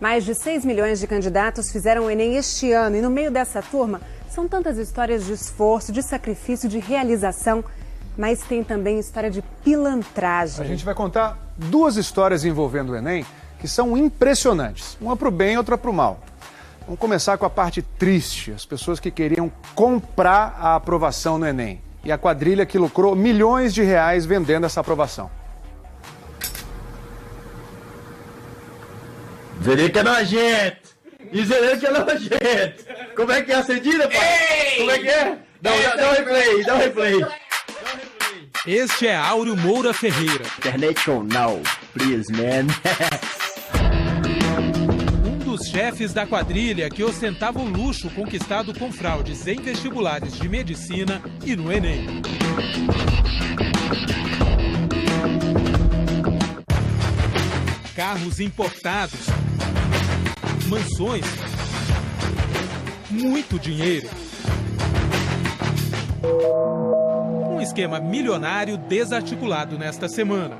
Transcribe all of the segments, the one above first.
Mais de 6 milhões de candidatos fizeram o Enem este ano e no meio dessa turma são tantas histórias de esforço, de sacrifício, de realização, mas tem também história de pilantragem. A gente vai contar duas histórias envolvendo o Enem que são impressionantes, uma para o bem e outra para o mal. Vamos começar com a parte triste, as pessoas que queriam comprar a aprovação no Enem e a quadrilha que lucrou milhões de reais vendendo essa aprovação. Zerei que é nojento! E zerei que é nojento! Como é que é acendida, pai? Ei! Como é que é? Dá um replay! Este é Áureo Moura Ferreira. Internet on now, please, man. Um dos chefes da quadrilha que ostentava o luxo conquistado com fraudes em vestibulares de medicina e no Enem. Carros importados, mansões, muito dinheiro. Um esquema milionário desarticulado nesta semana.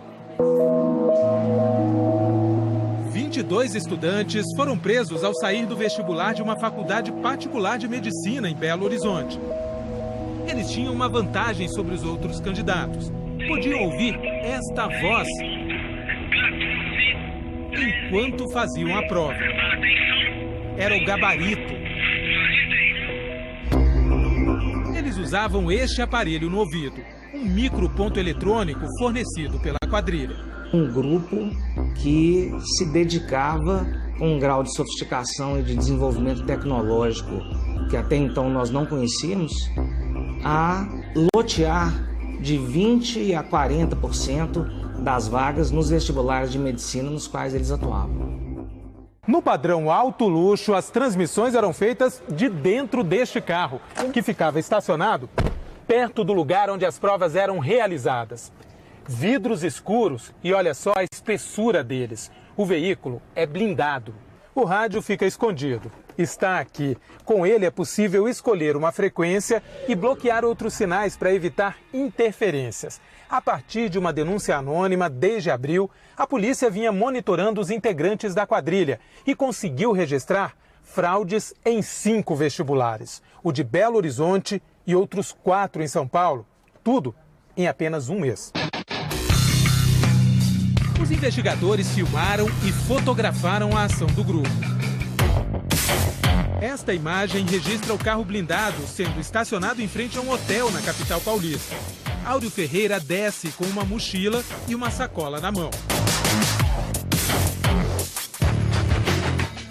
22 estudantes foram presos ao sair do vestibular de uma faculdade particular de medicina em Belo Horizonte. Eles tinham uma vantagem sobre os outros candidatos. Podiam ouvir esta voz enquanto faziam a prova. Era o gabarito. Eles usavam este aparelho no ouvido, um microponto eletrônico fornecido pela quadrilha. Um grupo que se dedicava com um grau de sofisticação e de desenvolvimento tecnológico que até então nós não conhecíamos, a lotear de 20% a 40% das vagas nos vestibulares de medicina nos quais eles atuavam. No padrão alto luxo, as transmissões eram feitas de dentro deste carro, que ficava estacionado perto do lugar onde as provas eram realizadas. Vidros escuros e olha só a espessura deles. O veículo é blindado. O rádio fica escondido. Está aqui. Com ele é possível escolher uma frequência e bloquear outros sinais para evitar interferências. A partir de uma denúncia anônima, desde abril, a polícia vinha monitorando os integrantes da quadrilha e conseguiu registrar fraudes em 5 vestibulares. O de Belo Horizonte e outros 4 em São Paulo. Tudo em apenas um mês. Os investigadores filmaram e fotografaram a ação do grupo. Esta imagem registra o carro blindado sendo estacionado em frente a um hotel na capital paulista. Áureo Ferreira desce com uma mochila e uma sacola na mão.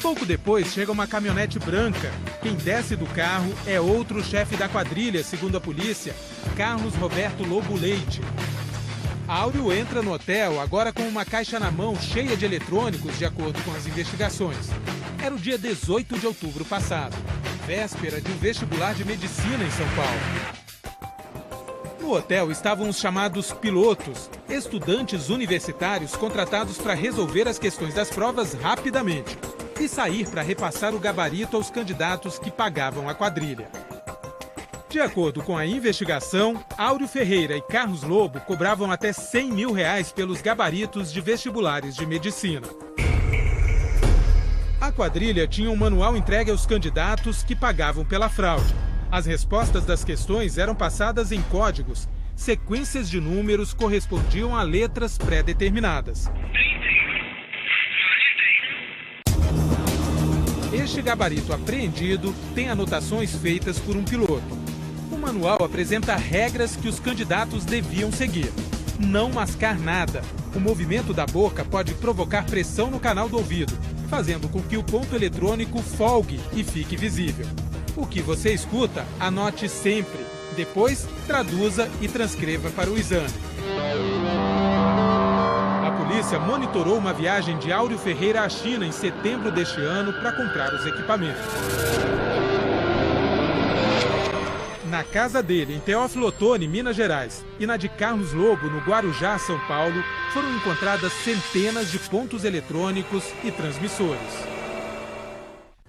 Pouco depois chega uma caminhonete branca. Quem desce do carro é outro chefe da quadrilha, segundo a polícia, Carlos Roberto Lobo Leite. Áureo entra no hotel agora com uma caixa na mão cheia de eletrônicos, de acordo com as investigações. Era o dia 18 de outubro passado, véspera de um vestibular de medicina em São Paulo. No hotel estavam os chamados pilotos, estudantes universitários contratados para resolver as questões das provas rapidamente e sair para repassar o gabarito aos candidatos que pagavam a quadrilha. De acordo com a investigação, Áureo Ferreira e Carlos Lobo cobravam até R$100 mil pelos gabaritos de vestibulares de medicina. A quadrilha tinha um manual entregue aos candidatos que pagavam pela fraude. As respostas das questões eram passadas em códigos. Sequências de números correspondiam a letras pré-determinadas. Este gabarito apreendido tem anotações feitas por um piloto. O manual apresenta regras que os candidatos deviam seguir. Não mascar nada. O movimento da boca pode provocar pressão no canal do ouvido, fazendo com que o ponto eletrônico folgue e fique visível. O que você escuta, anote sempre. Depois, traduza e transcreva para o exame. A polícia monitorou uma viagem de Áureo Ferreira à China em setembro deste ano para comprar os equipamentos. Na casa dele, em Teófilo Otoni, Minas Gerais, e na de Carlos Lobo, no Guarujá, São Paulo, foram encontradas centenas de pontos eletrônicos e transmissores.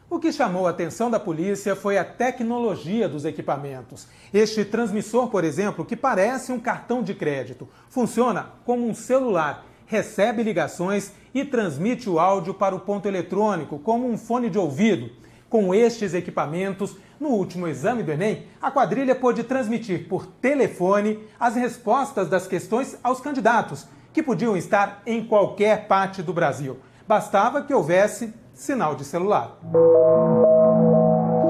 O que chamou a atenção da polícia foi a tecnologia dos equipamentos. Este transmissor, por exemplo, que parece um cartão de crédito, funciona como um celular. recebe ligações e transmite o áudio para o ponto eletrônico, como um fone de ouvido. Com estes equipamentos, no último exame do Enem, a quadrilha pôde transmitir por telefone as respostas das questões aos candidatos, que podiam estar em qualquer parte do Brasil. Bastava que houvesse sinal de celular.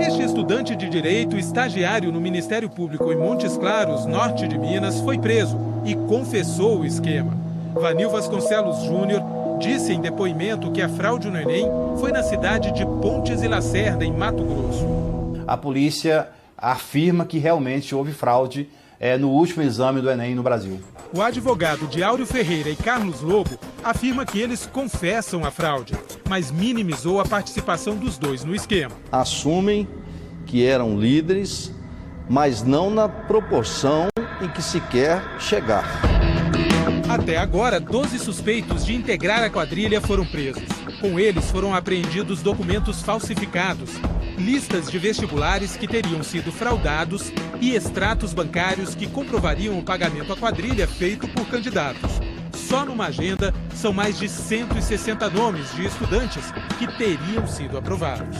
Este estudante de Direito, estagiário no Ministério Público em Montes Claros, norte de Minas, foi preso e confessou o esquema. Vanil Vasconcelos Júnior disse em depoimento que a fraude no Enem foi na cidade de Pontes e Lacerda, em Mato Grosso. A polícia afirma que realmente houve fraude no último exame do Enem no Brasil. O advogado de Áureo Ferreira e Carlos Lobo afirma que eles confessam a fraude, mas minimizou a participação dos dois no esquema. Assumem que eram líderes, mas não na proporção em que se quer chegar. Até agora, 12 suspeitos de integrar a quadrilha foram presos. Com eles foram apreendidos documentos falsificados, listas de vestibulares que teriam sido fraudados e extratos bancários que comprovariam o pagamento à quadrilha feito por candidatos. Só numa agenda, são mais de 160 nomes de estudantes que teriam sido aprovados.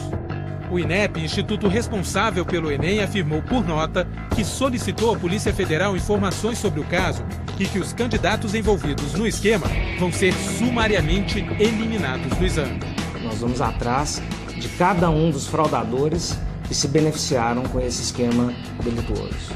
O INEP, instituto responsável pelo Enem, afirmou por nota que solicitou à Polícia Federal informações sobre o caso e que os candidatos envolvidos no esquema vão ser sumariamente eliminados do exame. Nós vamos atrás de cada um dos fraudadores que se beneficiaram com esse esquema delituoso.